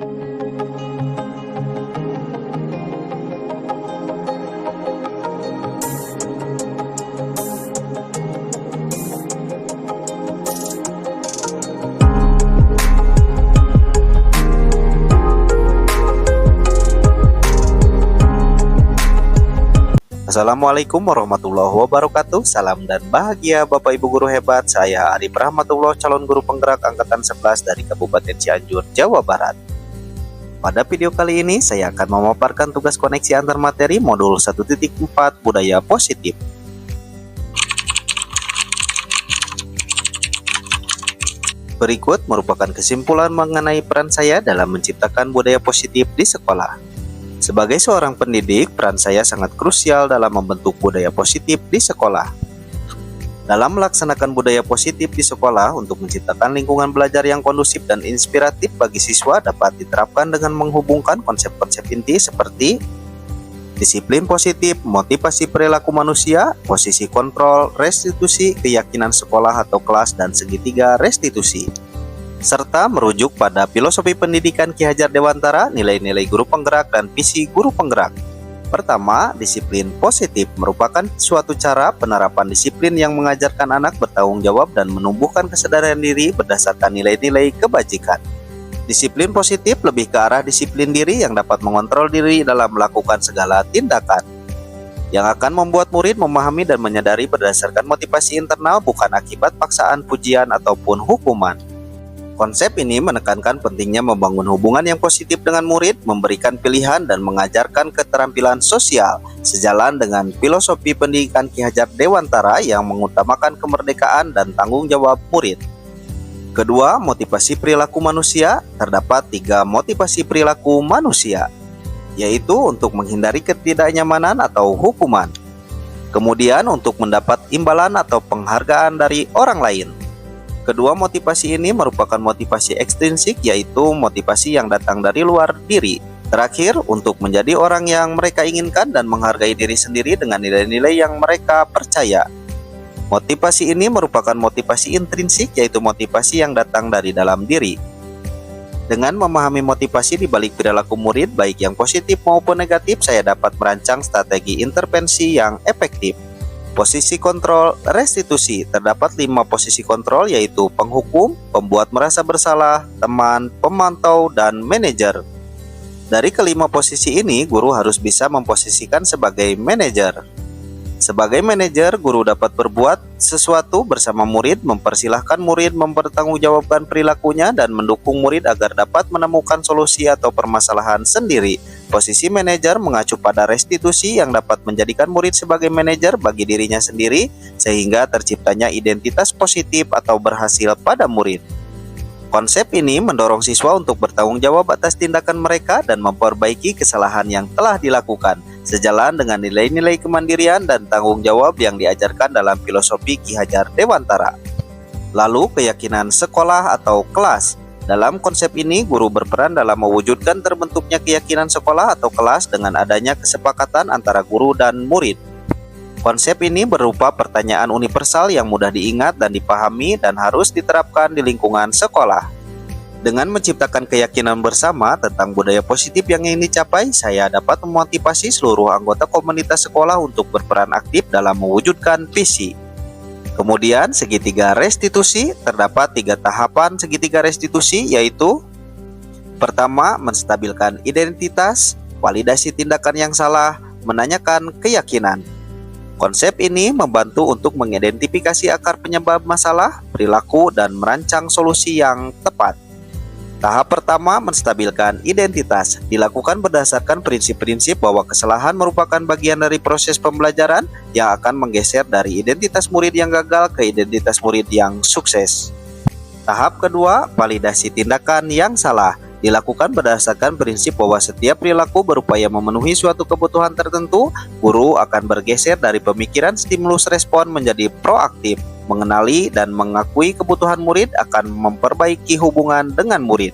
Assalamualaikum warahmatullahi wabarakatuh. Salam dan bahagia Bapak Ibu guru hebat. Saya Arif Rahmatullah, calon guru penggerak angkatan 11 dari Kabupaten Cianjur, Jawa Barat. Pada video kali ini saya akan memaparkan tugas koneksi antar materi modul 1.4 budaya positif. Berikut merupakan kesimpulan mengenai peran saya dalam menciptakan budaya positif di sekolah. Sebagai seorang pendidik, peran saya sangat krusial dalam membentuk budaya positif di sekolah. Dalam melaksanakan budaya positif di sekolah untuk menciptakan lingkungan belajar yang kondusif dan inspiratif bagi siswa dapat diterapkan dengan menghubungkan konsep-konsep inti seperti disiplin positif, motivasi perilaku manusia, posisi kontrol, restitusi, keyakinan sekolah atau kelas, dan segitiga restitusi, serta merujuk pada filosofi pendidikan Ki Hajar Dewantara, nilai-nilai guru penggerak, dan visi guru penggerak. Pertama, disiplin positif merupakan suatu cara penerapan disiplin yang mengajarkan anak bertanggung jawab dan menumbuhkan kesadaran diri berdasarkan nilai-nilai kebajikan. Disiplin positif lebih ke arah disiplin diri yang dapat mengontrol diri dalam melakukan segala tindakan, yang akan membuat murid memahami dan menyadari berdasarkan motivasi internal, bukan akibat paksaan, pujian, ataupun hukuman. Konsep ini menekankan pentingnya membangun hubungan yang positif dengan murid, memberikan pilihan, dan mengajarkan keterampilan sosial, sejalan dengan filosofi pendidikan Ki Hajar Dewantara yang mengutamakan kemerdekaan dan tanggung jawab murid. Kedua, motivasi perilaku manusia. Terdapat 3 motivasi perilaku manusia, yaitu untuk menghindari ketidaknyamanan atau hukuman, kemudian untuk mendapat imbalan atau penghargaan dari orang lain. Kedua motivasi ini merupakan motivasi ekstrinsik, yaitu motivasi yang datang dari luar diri. Terakhir, untuk menjadi orang yang mereka inginkan dan menghargai diri sendiri dengan nilai-nilai yang mereka percaya. Motivasi ini merupakan motivasi intrinsik, yaitu motivasi yang datang dari dalam diri. Dengan memahami motivasi di balik perilaku murid, baik yang positif maupun negatif, saya dapat merancang strategi intervensi yang efektif. Posisi kontrol restitusi. Terdapat 5 posisi kontrol, yaitu penghukum, pembuat merasa bersalah, teman, pemantau, dan manajer. Dari kelima posisi ini, guru harus bisa memposisikan sebagai manajer. Sebagai manajer, guru dapat berbuat sesuatu bersama murid, mempersilahkan murid mempertanggungjawabkan perilakunya, dan mendukung murid agar dapat menemukan solusi atau permasalahan sendiri. Posisi manajer mengacu pada restitusi yang dapat menjadikan murid sebagai manajer bagi dirinya sendiri, sehingga terciptanya identitas positif atau berhasil pada murid. Konsep ini mendorong siswa untuk bertanggung jawab atas tindakan mereka dan memperbaiki kesalahan yang telah dilakukan, sejalan dengan nilai-nilai kemandirian dan tanggung jawab yang diajarkan dalam filosofi Ki Hajar Dewantara. Lalu, keyakinan sekolah atau kelas. Dalam konsep ini, guru berperan dalam mewujudkan terbentuknya keyakinan sekolah atau kelas dengan adanya kesepakatan antara guru dan murid. Konsep ini berupa pertanyaan universal yang mudah diingat dan dipahami dan harus diterapkan di lingkungan sekolah. Dengan menciptakan keyakinan bersama tentang budaya positif yang ingin dicapai, saya dapat memotivasi seluruh anggota komunitas sekolah untuk berperan aktif dalam mewujudkan visi. Kemudian, segitiga restitusi. Terdapat 3 tahapan segitiga restitusi, yaitu pertama, menstabilkan identitas, validasi tindakan yang salah, menanyakan keyakinan. Konsep ini membantu untuk mengidentifikasi akar penyebab masalah, perilaku, dan merancang solusi yang tepat. Tahap pertama, menstabilkan identitas, dilakukan berdasarkan prinsip-prinsip bahwa kesalahan merupakan bagian dari proses pembelajaran yang akan menggeser dari identitas murid yang gagal ke identitas murid yang sukses. Tahap kedua, validasi tindakan yang salah, dilakukan berdasarkan prinsip bahwa setiap perilaku berupaya memenuhi suatu kebutuhan tertentu. Guru akan bergeser dari pemikiran stimulus respon menjadi proaktif, mengenali dan mengakui kebutuhan murid, akan memperbaiki hubungan dengan murid.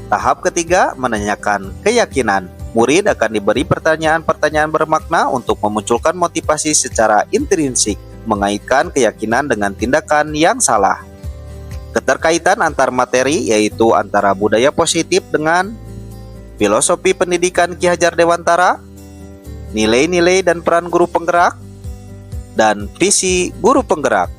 Tahap ketiga, menanyakan keyakinan. Murid akan diberi pertanyaan-pertanyaan bermakna untuk memunculkan motivasi secara intrinsik, mengaitkan keyakinan dengan tindakan yang salah. Keterkaitan antar materi, yaitu antara budaya positif dengan filosofi pendidikan Ki Hajar Dewantara, nilai-nilai dan peran guru penggerak, dan visi guru penggerak.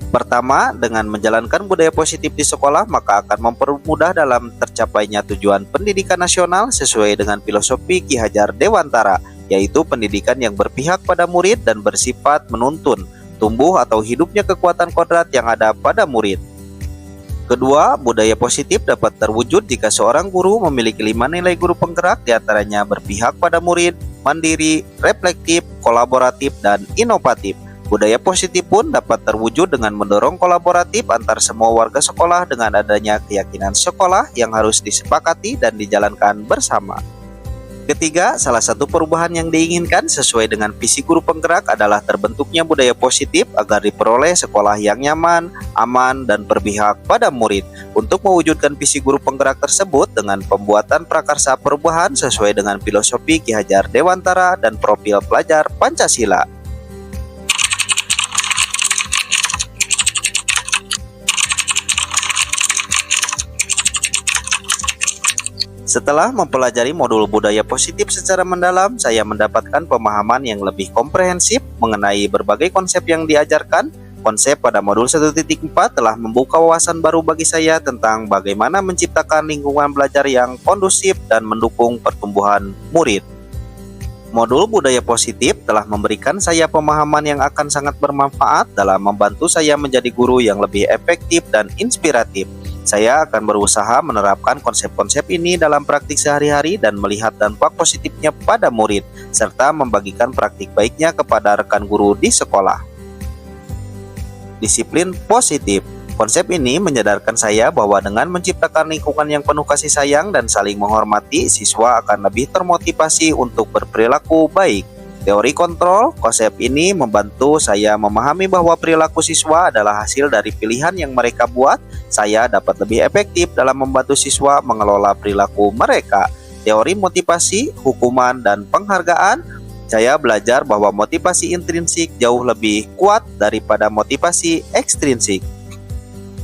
Pertama, dengan menjalankan budaya positif di sekolah, maka akan mempermudah dalam tercapainya tujuan pendidikan nasional sesuai dengan filosofi Ki Hajar Dewantara, yaitu pendidikan yang berpihak pada murid dan bersifat menuntun, tumbuh atau hidupnya kekuatan kodrat yang ada pada murid. Kedua, budaya positif dapat terwujud jika seorang guru memiliki 5 nilai guru penggerak, diantaranya berpihak pada murid, mandiri, reflektif, kolaboratif, dan inovatif. Budaya positif pun dapat terwujud dengan mendorong kolaboratif antar semua warga sekolah dengan adanya keyakinan sekolah yang harus disepakati dan dijalankan bersama. Ketiga, salah satu perubahan yang diinginkan sesuai dengan visi guru penggerak adalah terbentuknya budaya positif agar diperoleh sekolah yang nyaman, aman, dan berpihak pada murid. Untuk mewujudkan visi guru penggerak tersebut dengan pembuatan prakarsa perubahan sesuai dengan filosofi Ki Hajar Dewantara dan profil pelajar Pancasila. Setelah mempelajari modul budaya positif secara mendalam, saya mendapatkan pemahaman yang lebih komprehensif mengenai berbagai konsep yang diajarkan. Konsep pada modul 1.4 telah membuka wawasan baru bagi saya tentang bagaimana menciptakan lingkungan belajar yang kondusif dan mendukung pertumbuhan murid. Modul budaya positif telah memberikan saya pemahaman yang akan sangat bermanfaat dalam membantu saya menjadi guru yang lebih efektif dan inspiratif. Saya akan berusaha menerapkan konsep-konsep ini dalam praktik sehari-hari dan melihat dampak positifnya pada murid, serta membagikan praktik baiknya kepada rekan guru di sekolah. Disiplin positif. Konsep ini menyadarkan saya bahwa dengan menciptakan lingkungan yang penuh kasih sayang dan saling menghormati, siswa akan lebih termotivasi untuk berperilaku baik. Teori kontrol, konsep ini membantu saya memahami bahwa perilaku siswa adalah hasil dari pilihan yang mereka buat. Saya dapat lebih efektif dalam membantu siswa mengelola perilaku mereka. Teori motivasi, hukuman, dan penghargaan. Saya belajar bahwa motivasi intrinsik jauh lebih kuat daripada motivasi ekstrinsik.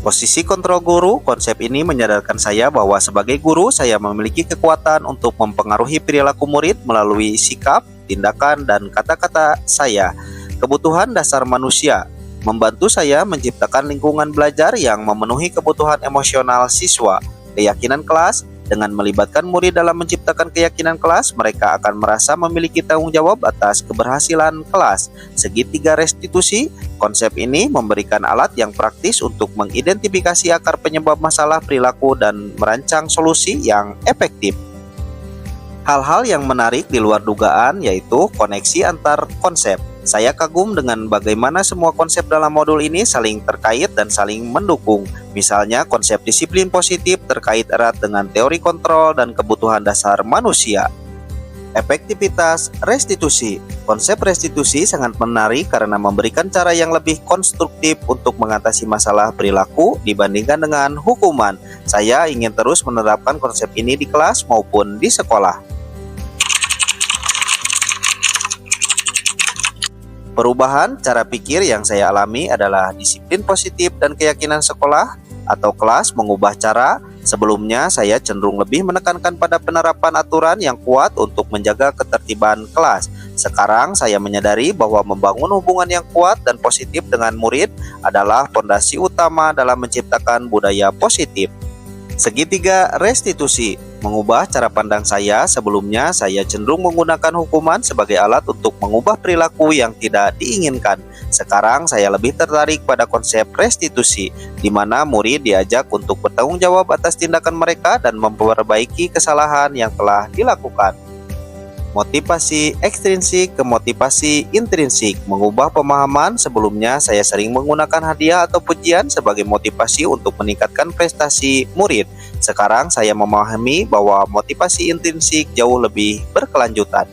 Posisi kontrol guru, konsep ini menyadarkan saya bahwa sebagai guru saya memiliki kekuatan untuk mempengaruhi perilaku murid melalui sikap, tindakan, dan kata-kata saya. Kebutuhan dasar manusia membantu saya menciptakan lingkungan belajar yang memenuhi kebutuhan emosional siswa. Keyakinan kelas, dengan melibatkan murid dalam menciptakan keyakinan kelas, mereka akan merasa memiliki tanggung jawab atas keberhasilan kelas. Segitiga restitusi, konsep ini memberikan alat yang praktis untuk mengidentifikasi akar penyebab masalah perilaku dan merancang solusi yang efektif. Hal-hal yang menarik di luar dugaan yaitu koneksi antar konsep. Saya kagum dengan bagaimana semua konsep dalam modul ini saling terkait dan saling mendukung. Misalnya konsep disiplin positif terkait erat dengan teori kontrol dan kebutuhan dasar manusia. Efektivitas restitusi. Konsep restitusi sangat menarik karena memberikan cara yang lebih konstruktif untuk mengatasi masalah perilaku dibandingkan dengan hukuman. Saya ingin terus menerapkan konsep ini di kelas maupun di sekolah. Perubahan cara pikir yang saya alami adalah disiplin positif dan keyakinan sekolah atau kelas mengubah cara. Sebelumnya saya cenderung lebih menekankan pada penerapan aturan yang kuat untuk menjaga ketertiban kelas. Sekarang saya menyadari bahwa membangun hubungan yang kuat dan positif dengan murid adalah fondasi utama dalam menciptakan budaya positif. Segitiga restitusi mengubah cara pandang saya. Sebelumnya saya cenderung menggunakan hukuman sebagai alat untuk mengubah perilaku yang tidak diinginkan. Sekarang saya lebih tertarik pada konsep restitusi, di mana murid diajak untuk bertanggung jawab atas tindakan mereka dan memperbaiki kesalahan yang telah dilakukan. Motivasi ekstrinsik ke motivasi intrinsik mengubah pemahaman. Sebelumnya saya sering menggunakan hadiah atau pujian sebagai motivasi untuk meningkatkan prestasi murid. Sekarang saya memahami bahwa motivasi intrinsik jauh lebih berkelanjutan.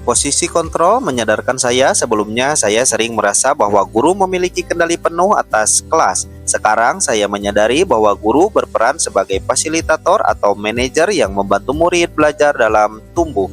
Posisi kontrol menyadarkan saya. Sebelumnya saya sering merasa bahwa guru memiliki kendali penuh atas kelas. Sekarang saya menyadari bahwa guru berperan sebagai fasilitator atau manajer yang membantu murid belajar dalam tumbuh.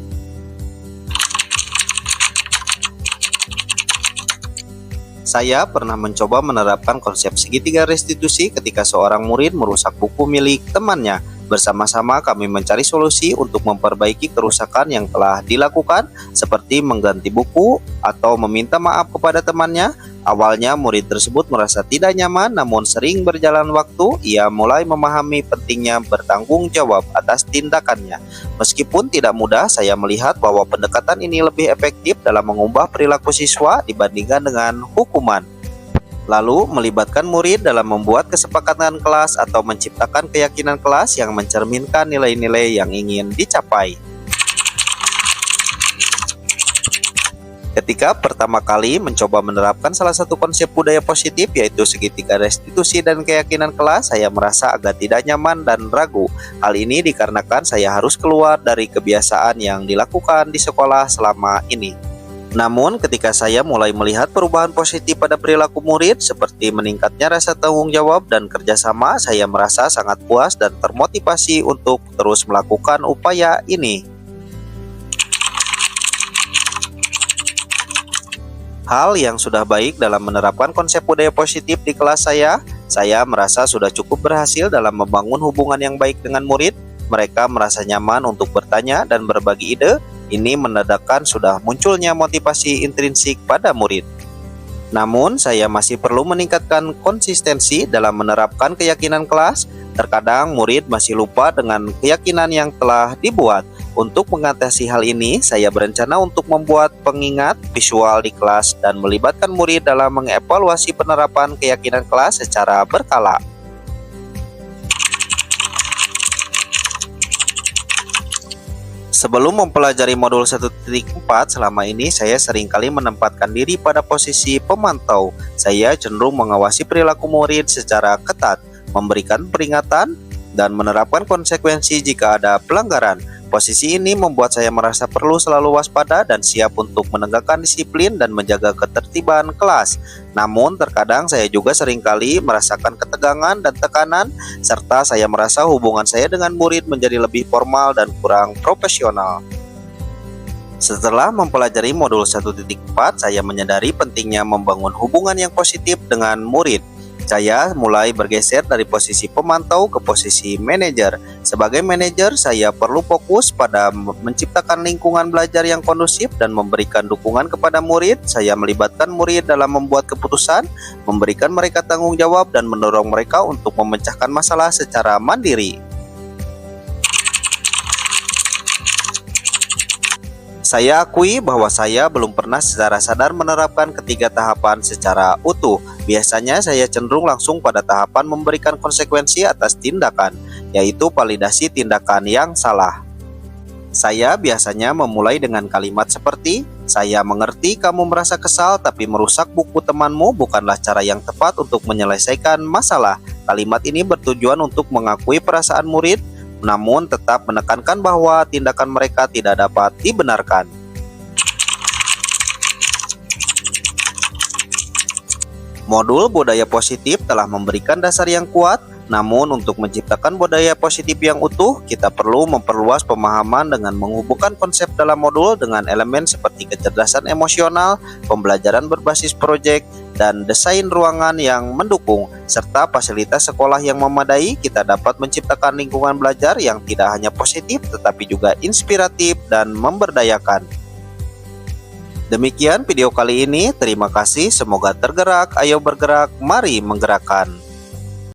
Saya pernah mencoba menerapkan konsep segitiga restitusi ketika seorang murid merusak buku milik temannya. Bersama-sama kami mencari solusi untuk memperbaiki kerusakan yang telah dilakukan, seperti mengganti buku atau meminta maaf kepada temannya. Awalnya murid tersebut merasa tidak nyaman, namun sering berjalan waktu, ia mulai memahami pentingnya bertanggung jawab atas tindakannya. Meskipun tidak mudah, saya melihat bahwa pendekatan ini lebih efektif dalam mengubah perilaku siswa dibandingkan dengan hukuman. Lalu, melibatkan murid dalam membuat kesepakatan kelas atau menciptakan keyakinan kelas yang mencerminkan nilai-nilai yang ingin dicapai. Ketika pertama kali mencoba menerapkan salah satu konsep budaya positif, yaitu segitiga restitusi dan keyakinan kelas, saya merasa agak tidak nyaman dan ragu. Hal ini dikarenakan saya harus keluar dari kebiasaan yang dilakukan di sekolah selama ini. Namun, ketika saya mulai melihat perubahan positif pada perilaku murid, seperti meningkatnya rasa tanggung jawab dan kerjasama, saya merasa sangat puas dan termotivasi untuk terus melakukan upaya ini. Hal yang sudah baik dalam menerapkan konsep budaya positif di kelas saya merasa sudah cukup berhasil dalam membangun hubungan yang baik dengan murid. Mereka merasa nyaman untuk bertanya dan berbagi ide. Ini menandakan sudah munculnya motivasi intrinsik pada murid. Namun, saya masih perlu meningkatkan konsistensi dalam menerapkan keyakinan kelas. Terkadang murid masih lupa dengan keyakinan yang telah dibuat. Untuk mengatasi hal ini, saya berencana untuk membuat pengingat visual di kelas dan melibatkan murid dalam mengevaluasi penerapan keyakinan kelas secara berkala. Sebelum mempelajari modul 1.4, selama ini saya seringkali menempatkan diri pada posisi pemantau. Saya cenderung mengawasi perilaku murid secara ketat, memberikan peringatan, dan menerapkan konsekuensi jika ada pelanggaran. Posisi ini membuat saya merasa perlu selalu waspada dan siap untuk menegakkan disiplin dan menjaga ketertiban kelas. Namun, terkadang saya juga seringkali merasakan ketegangan dan tekanan, serta saya merasa hubungan saya dengan murid menjadi lebih formal dan kurang profesional. Setelah mempelajari modul 1.4, saya menyadari pentingnya membangun hubungan yang positif dengan murid. Saya mulai bergeser dari posisi pemantau ke posisi manajer. Sebagai manajer, saya perlu fokus pada menciptakan lingkungan belajar yang kondusif dan memberikan dukungan kepada murid. Saya melibatkan murid dalam membuat keputusan, memberikan mereka tanggung jawab, dan mendorong mereka untuk memecahkan masalah secara mandiri. Saya akui bahwa saya belum pernah secara sadar menerapkan ketiga tahapan secara utuh. Biasanya saya cenderung langsung pada tahapan memberikan konsekuensi atas tindakan, yaitu validasi tindakan yang salah. Saya biasanya memulai dengan kalimat seperti, "Saya mengerti kamu merasa kesal, tapi merusak buku temanmu bukanlah cara yang tepat untuk menyelesaikan masalah." Kalimat ini bertujuan untuk mengakui perasaan murid, namun tetap menekankan bahwa tindakan mereka tidak dapat dibenarkan. Modul budaya positif telah memberikan dasar yang kuat, namun untuk menciptakan budaya positif yang utuh, kita perlu memperluas pemahaman dengan menghubungkan konsep dalam modul dengan elemen seperti kecerdasan emosional, pembelajaran berbasis proyek, dan desain ruangan yang mendukung, serta fasilitas sekolah yang memadai. Kita dapat menciptakan lingkungan belajar yang tidak hanya positif, tetapi juga inspiratif dan memberdayakan. Demikian video kali ini, terima kasih, semoga tergerak, ayo bergerak, mari menggerakkan.